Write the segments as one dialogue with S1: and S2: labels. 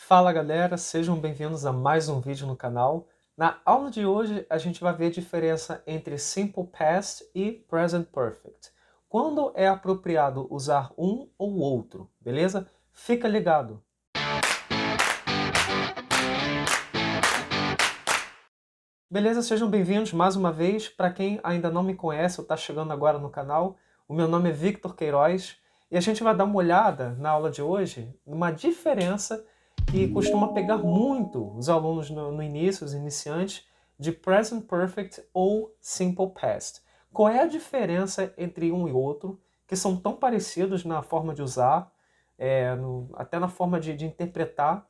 S1: Fala galera, sejam bem-vindos a mais um vídeo no canal. Na aula de hoje a gente vai ver a diferença entre Simple Past e Present Perfect. Quando é apropriado usar um ou outro, beleza? Fica ligado! Beleza, sejam bem-vindos mais uma vez. Para quem ainda não me conhece ou está chegando agora no canal, o meu nome é Victor Queiroz e a gente vai dar uma olhada na aula de hoje numa diferença que costuma pegar muito os alunos no início, os iniciantes, de Present Perfect ou Simple Past. Qual é a diferença entre um e outro, que são tão parecidos na forma de usar, até na forma de interpretar,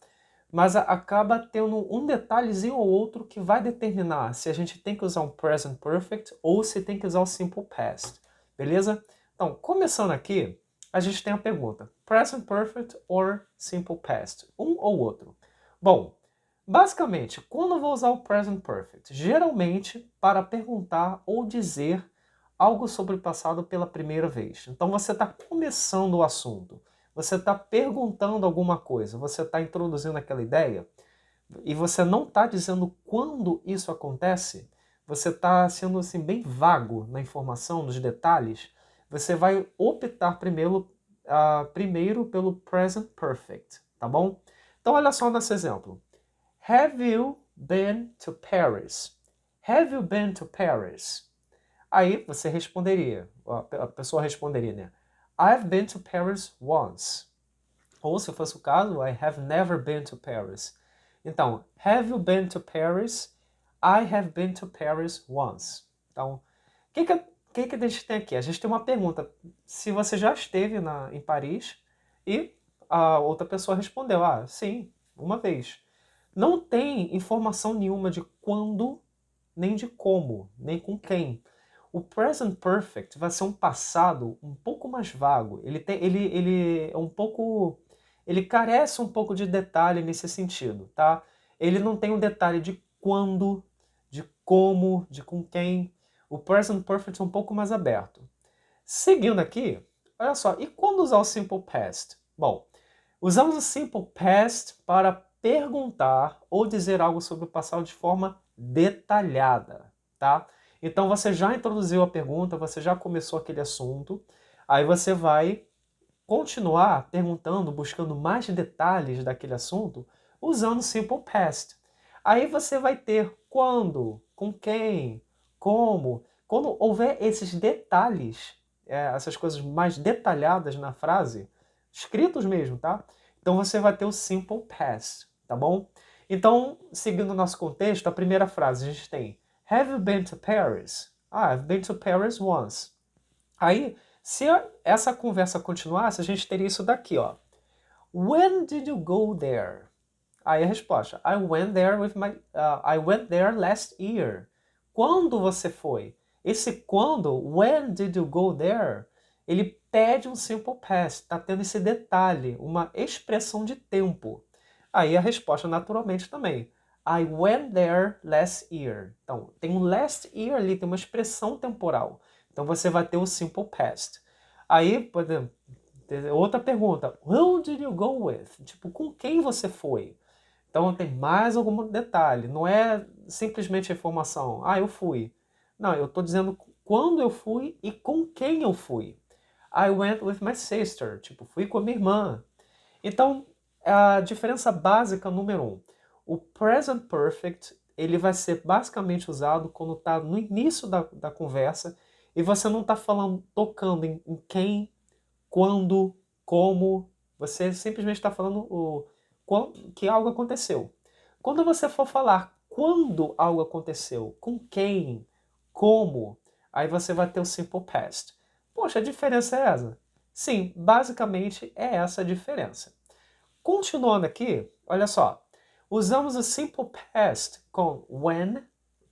S1: mas acaba tendo um detalhezinho ou outro que vai determinar se a gente tem que usar um Present Perfect ou se tem que usar o Simple Past, beleza? Então, começando aqui, a gente tem a pergunta, Present Perfect or Simple Past? Um ou outro? Bom, basicamente, quando eu vou usar o Present Perfect? Geralmente para perguntar ou dizer algo sobre o passado pela primeira vez. Então você está começando o assunto. Você está perguntando alguma coisa, você está introduzindo aquela ideia e você não está dizendo quando isso acontece, você está sendo assim, bem vago na informação, nos detalhes, você vai optar primeiro pelo present perfect, tá bom? Então olha só nesse exemplo. Have you been to Paris? Have you been to Paris? Aí você responderia, a pessoa responderia, né? I've been to Paris once. Ou, se fosse o caso, I have never been to Paris. Então, have you been to Paris? I have been to Paris once. Então, o que a gente tem aqui? A gente tem uma pergunta. Se você já esteve em Paris e a outra pessoa respondeu, sim, uma vez. Não tem informação nenhuma de quando, nem de como, nem com quem. O present perfect vai ser um passado um pouco mais vago. Ele é um pouco, ele carece um pouco de detalhe nesse sentido, tá? Ele não tem um detalhe de quando, de como, de com quem. O present perfect é um pouco mais aberto. Seguindo aqui, olha só, e quando usar o simple past? Bom, usamos o simple past para perguntar ou dizer algo sobre o passado de forma detalhada, tá? Então você já introduziu a pergunta, você já começou aquele assunto, aí você vai continuar perguntando, buscando mais detalhes daquele assunto, usando simple past. Aí você vai ter quando, com quem, como. Quando houver esses detalhes, essas coisas mais detalhadas na frase, escritos mesmo, tá? Então você vai ter o simple past, tá bom? Então, seguindo o nosso contexto, a primeira frase a gente tem Have you been to Paris? I've been to Paris once. Aí, se essa conversa continuasse, a gente teria isso daqui, ó. When did you go there? Aí a resposta, I went there last year. Quando você foi? Esse quando, when did you go there? Ele pede um simple past, está tendo esse detalhe, uma expressão de tempo. Aí a resposta naturalmente também. I went there last year. Então, tem um last year ali, tem uma expressão temporal. Então você vai ter o simple past. Aí, por exemplo, outra pergunta. Who did you go with? Tipo, com quem você foi? Então tem mais algum detalhe. Não é simplesmente a informação. Eu fui. Não, eu estou dizendo quando eu fui e com quem eu fui. I went with my sister. Tipo, fui com a minha irmã. Então, a diferença básica número um. O present perfect, ele vai ser basicamente usado quando está no início da conversa e você não está tocando em quem, quando, como. Você simplesmente está falando que algo aconteceu. Quando você for falar quando algo aconteceu, com quem, como, aí você vai ter o simple past. Poxa, a diferença é essa? Sim, basicamente é essa a diferença. Continuando aqui, olha só. Usamos o simple past com when,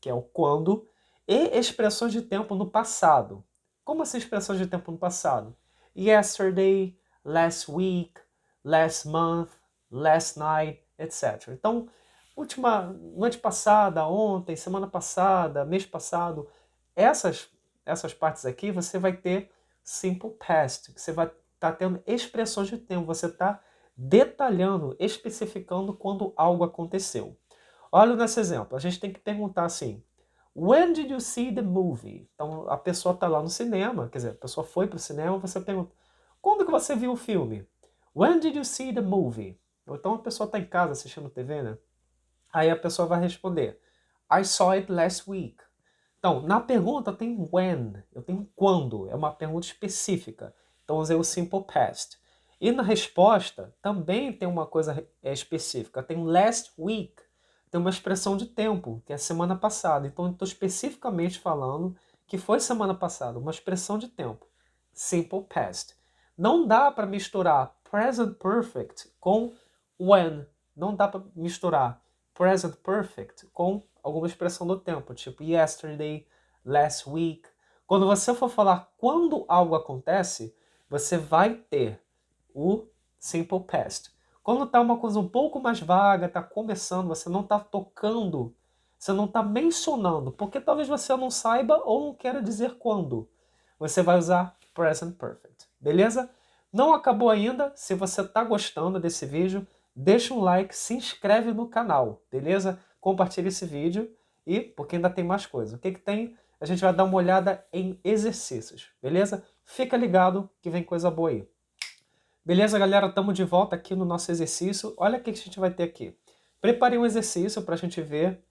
S1: que é o quando, e expressões de tempo no passado. Como assim expressões de tempo no passado? Yesterday, last week, last month, last night, etc. Então, noite passada, ontem, semana passada, mês passado, essas partes aqui você vai ter simple past, você vai estar tendo expressões de tempo, você está detalhando, especificando quando algo aconteceu. Olha nesse exemplo, a gente tem que perguntar assim, when did you see the movie? Então a pessoa está lá no cinema, quer dizer, a pessoa foi para o cinema, você pergunta, quando que você viu o filme? When did you see the movie? Ou então a pessoa está em casa assistindo TV, né? Aí a pessoa vai responder, I saw it last week. Então, na pergunta tem when, eu tenho quando, é uma pergunta específica. Então, usei o simple past. E na resposta também tem uma coisa específica, tem last week, tem uma expressão de tempo, que é semana passada. Então, eu estou especificamente falando que foi semana passada, uma expressão de tempo, simple past. Não dá para misturar present perfect com when. Não dá para misturar present perfect com alguma expressão do tempo, tipo yesterday, last week. Quando você for falar quando algo acontece, você vai ter o simple past. Quando está uma coisa um pouco mais vaga, está começando, você não está tocando, você não está mencionando, porque talvez você não saiba ou não queira dizer quando. Você vai usar present perfect, beleza? Não acabou ainda. Se você está gostando desse vídeo, deixa um like, se inscreve no canal, beleza? Compartilha esse vídeo e porque ainda tem mais coisa. O que tem? A gente vai dar uma olhada em exercícios, beleza? Fica ligado que vem coisa boa aí. Beleza, galera? Estamos de volta aqui no nosso exercício. Olha o que a gente vai ter aqui. Preparei um exercício para a gente ver,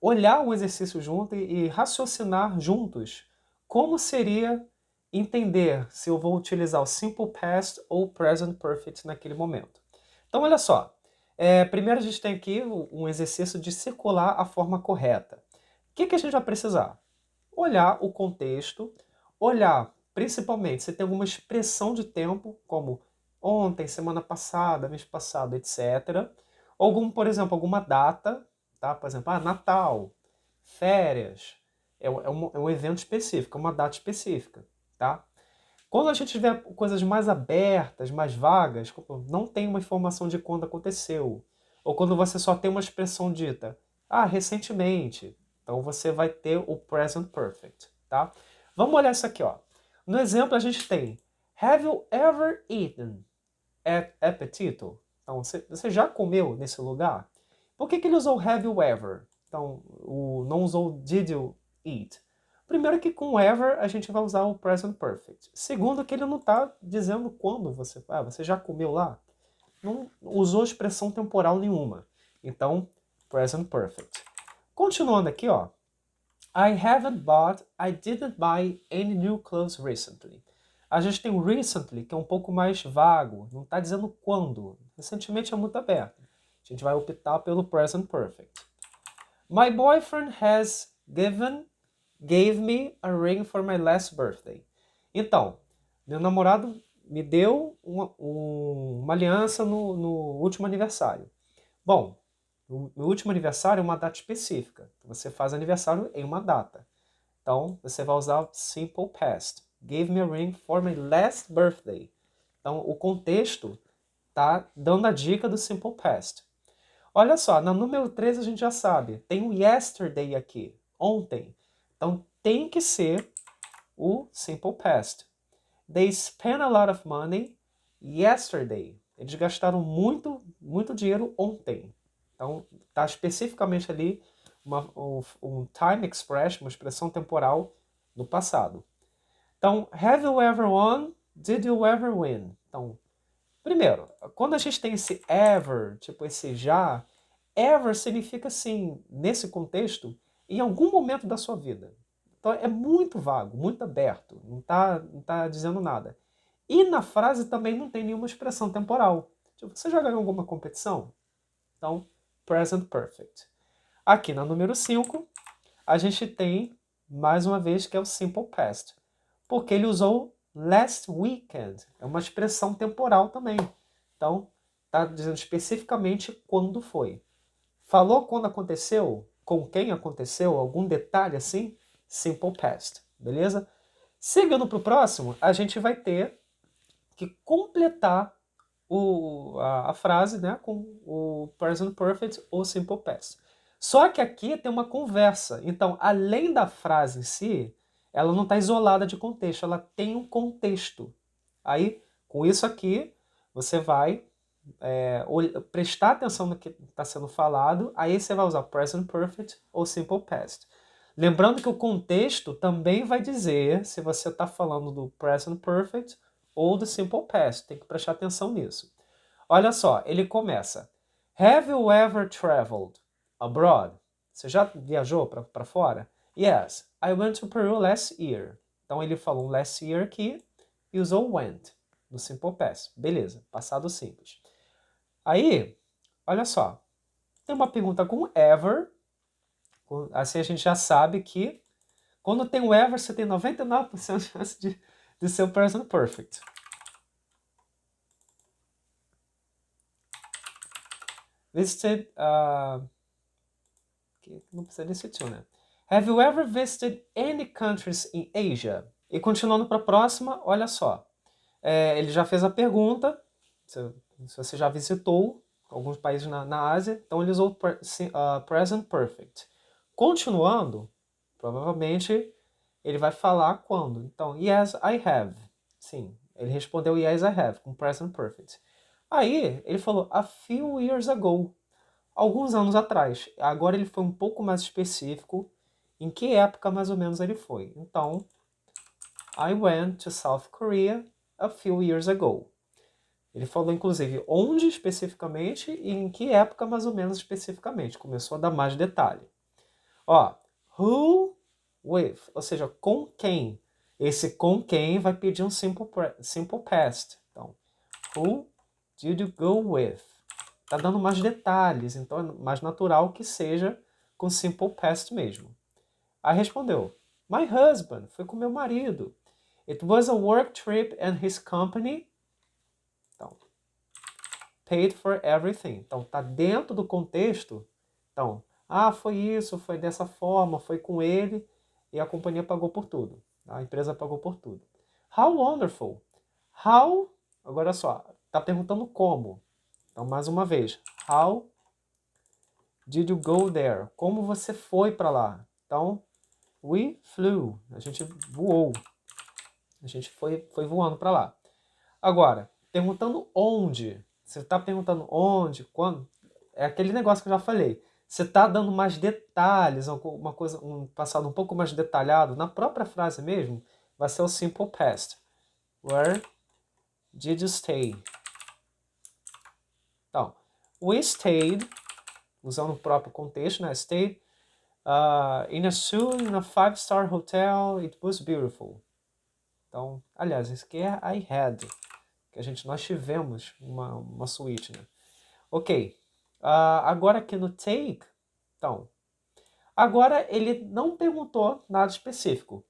S1: olhar um exercício junto e raciocinar juntos como seria entender se eu vou utilizar o Simple Past ou o Present Perfect naquele momento. Então, olha só. Primeiro a gente tem aqui um exercício de circular a forma correta. O que a gente vai precisar? Olhar o contexto, olhar principalmente se tem alguma expressão de tempo, como ontem, semana passada, mês passado, etc. Por exemplo, alguma data, tá? Por exemplo, Natal, férias, é um evento específico, é uma data específica, tá? Quando a gente tiver coisas mais abertas, mais vagas, como não tem uma informação de quando aconteceu, ou quando você só tem uma expressão dita, recentemente, então você vai ter o present perfect, tá? Vamos olhar isso aqui, ó. No exemplo a gente tem Have you ever eaten at Appetito? Então, você já comeu nesse lugar? Por que ele usou have you ever? Então, não usou did you eat? Primeiro que com ever a gente vai usar o present perfect. Segundo que ele não está dizendo quando você já comeu lá. Não usou expressão temporal nenhuma. Então, present perfect. Continuando aqui, ó. I didn't buy any new clothes recently. A gente tem o recently, que é um pouco mais vago, não está dizendo quando. Recentemente é muito aberto. A gente vai optar pelo present perfect. My boyfriend gave me a ring for my last birthday. Então, meu namorado me deu uma aliança no último aniversário. Bom, no último aniversário é uma data específica. Você faz aniversário em uma data. Então, você vai usar simple past. Gave me a ring for my last birthday. Então, o contexto tá dando a dica do simple past. Olha só, no número 3 a gente já sabe. Tem o yesterday aqui, ontem. Então, tem que ser o simple past. They spent a lot of money yesterday. Eles gastaram muito dinheiro ontem. Então, está especificamente ali um time expression, uma expressão temporal no passado. Então, have you ever won? Did you ever win? Então, primeiro, quando a gente tem esse ever, tipo esse já, ever significa assim, nesse contexto, em algum momento da sua vida. Então é muito vago, muito aberto, não tá dizendo nada. E na frase também não tem nenhuma expressão temporal. Tipo, você já ganhou alguma competição? Então, present perfect. Aqui na número 5, a gente tem, mais uma vez, que é o simple past. Porque ele usou last weekend. É uma expressão temporal também. Então, está dizendo especificamente quando foi. Falou quando aconteceu? Com quem aconteceu? Algum detalhe assim? Simple past. Beleza? Seguindo para o próximo, a gente vai ter que completar a frase, né, com o present perfect ou simple past. Só que aqui tem uma conversa. Então, além da frase em si, ela não está isolada de contexto, ela tem um contexto. Aí, com isso aqui, você vai prestar atenção no que está sendo falado, aí você vai usar present perfect ou simple past. Lembrando que o contexto também vai dizer se você está falando do present perfect ou do simple past. Tem que prestar atenção nisso. Olha só, ele começa. Have you ever traveled abroad? Você já viajou para fora? Yes, I went to Peru last year. Então ele falou last year aqui e usou went no simple past. Beleza, passado simples. Aí, olha só, tem uma pergunta com ever. Assim a gente já sabe que quando tem o ever, você tem 99% de chance de ser o present perfect. Visited, não precisa desse to, né? Have you ever visited any countries in Asia? E continuando para a próxima, olha só. Ele já fez a pergunta, se você já visitou alguns países na Ásia, então ele usou present perfect. Continuando, provavelmente ele vai falar quando. Então, yes, I have. Sim, ele respondeu yes, I have, com present perfect. Aí, ele falou a few years ago, alguns anos atrás. Agora ele foi um pouco mais específico em que época mais ou menos ele foi. Então, I went to South Korea a few years ago. Ele falou, inclusive, onde especificamente e em que época mais ou menos especificamente. Começou a dar mais detalhe. Ó, who with, ou seja, com quem. Esse com quem vai pedir um simple past. Então, who did you go with? Tá dando mais detalhes, então é mais natural que seja com simple past mesmo. Aí respondeu, my husband, foi com meu marido. It was a work trip and his company então, paid for everything. Então, tá dentro do contexto. Então, foi isso, foi dessa forma, foi com ele e a companhia pagou por tudo. A empresa pagou por tudo. How wonderful. How, agora só, tá perguntando como. Então, mais uma vez, how did you go there? Como você foi para lá? Então, we flew. A gente voou. A gente foi voando para lá. Agora, perguntando onde. Você está perguntando onde, quando. É aquele negócio que eu já falei. Você está dando mais detalhes, uma coisa, um passado um pouco mais detalhado, na própria frase mesmo, vai ser o simple past. Where did you stay? Então, we stayed, usando o próprio contexto, né? Stayed in a five-star hotel, it was beautiful. Então, aliás, isso aqui é I had, que nós tivemos uma suíte, né? Ok. Agora aqui no take, então, agora ele não perguntou nada específico.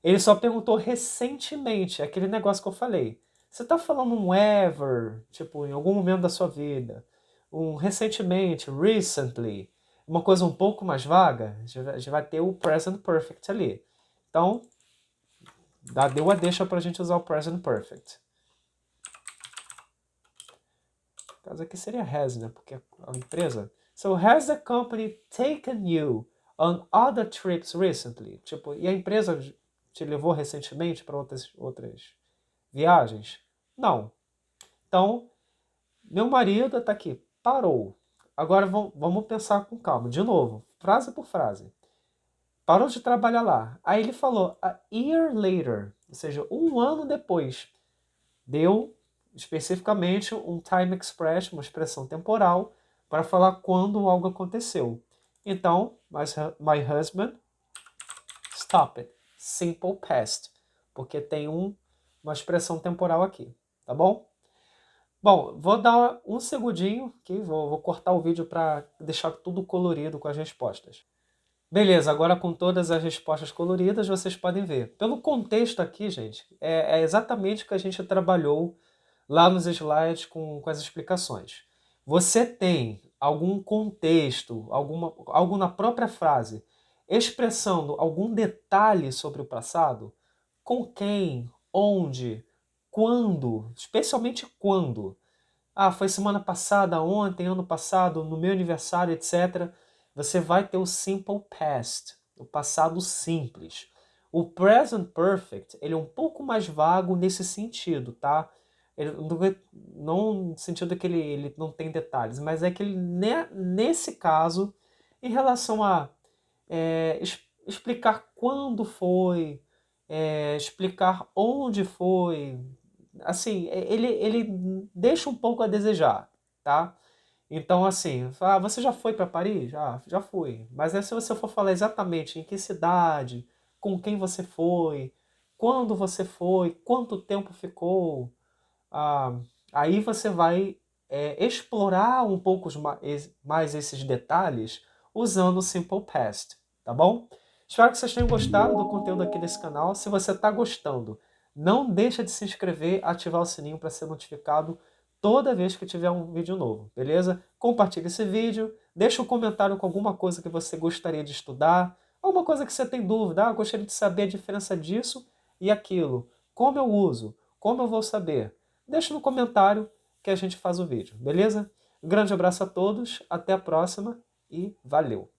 S1: Ele só perguntou recentemente, aquele negócio que eu falei. Você está falando um ever, tipo, em algum momento da sua vida, um recentemente, recently, uma coisa um pouco mais vaga, a gente vai ter o present perfect ali. Então, deu a deixa para a gente usar o present perfect. No caso aqui seria has, né? Porque a empresa. So, has the company taken you on other trips recently? Tipo, e a empresa te levou recentemente para outras viagens? Não. Então, meu marido está aqui, parou. Agora vamos pensar com calma. De novo, frase por frase. Parou de trabalhar lá. Aí ele falou, a year later, ou seja, um ano depois. Deu especificamente um time expression, uma expressão temporal, para falar quando algo aconteceu. Então, my husband stopped. Simple past. Porque tem uma expressão temporal aqui. Tá bom? Bom, vou dar um segundinho aqui, vou cortar o vídeo para deixar tudo colorido com as respostas. Beleza, agora com todas as respostas coloridas, vocês podem ver. Pelo contexto aqui, gente, é exatamente o que a gente trabalhou lá nos slides com as explicações. Você tem algum contexto, algo na própria frase, expressando algum detalhe sobre o passado? Com quem? Onde? Quando? Especialmente quando? Foi semana passada, ontem, ano passado, no meu aniversário, etc. Você vai ter o simple past, o passado simples. O present perfect, ele é um pouco mais vago nesse sentido, tá? não no sentido que ele não tem detalhes, mas é que ele, nesse caso, em relação a explicar quando foi, explicar onde foi, assim, ele deixa um pouco a desejar, tá? Então, assim, você já foi para Paris? Já fui. Mas aí, se você for falar exatamente em que cidade, com quem você foi, quando você foi, quanto tempo ficou, ah, aí você vai explorar um pouco mais esses detalhes usando o Simple Past, tá bom? Espero que vocês tenham gostado do conteúdo aqui desse canal. Se você está gostando, não deixa de se inscrever, ativar o sininho para ser notificado toda vez que tiver um vídeo novo, beleza? Compartilhe esse vídeo, deixa um comentário com alguma coisa que você gostaria de estudar, alguma coisa que você tem dúvida, gostaria de saber a diferença disso e aquilo, como eu uso, como eu vou saber. Deixa no comentário que a gente faz o vídeo, beleza? Um grande abraço a todos, até a próxima e valeu!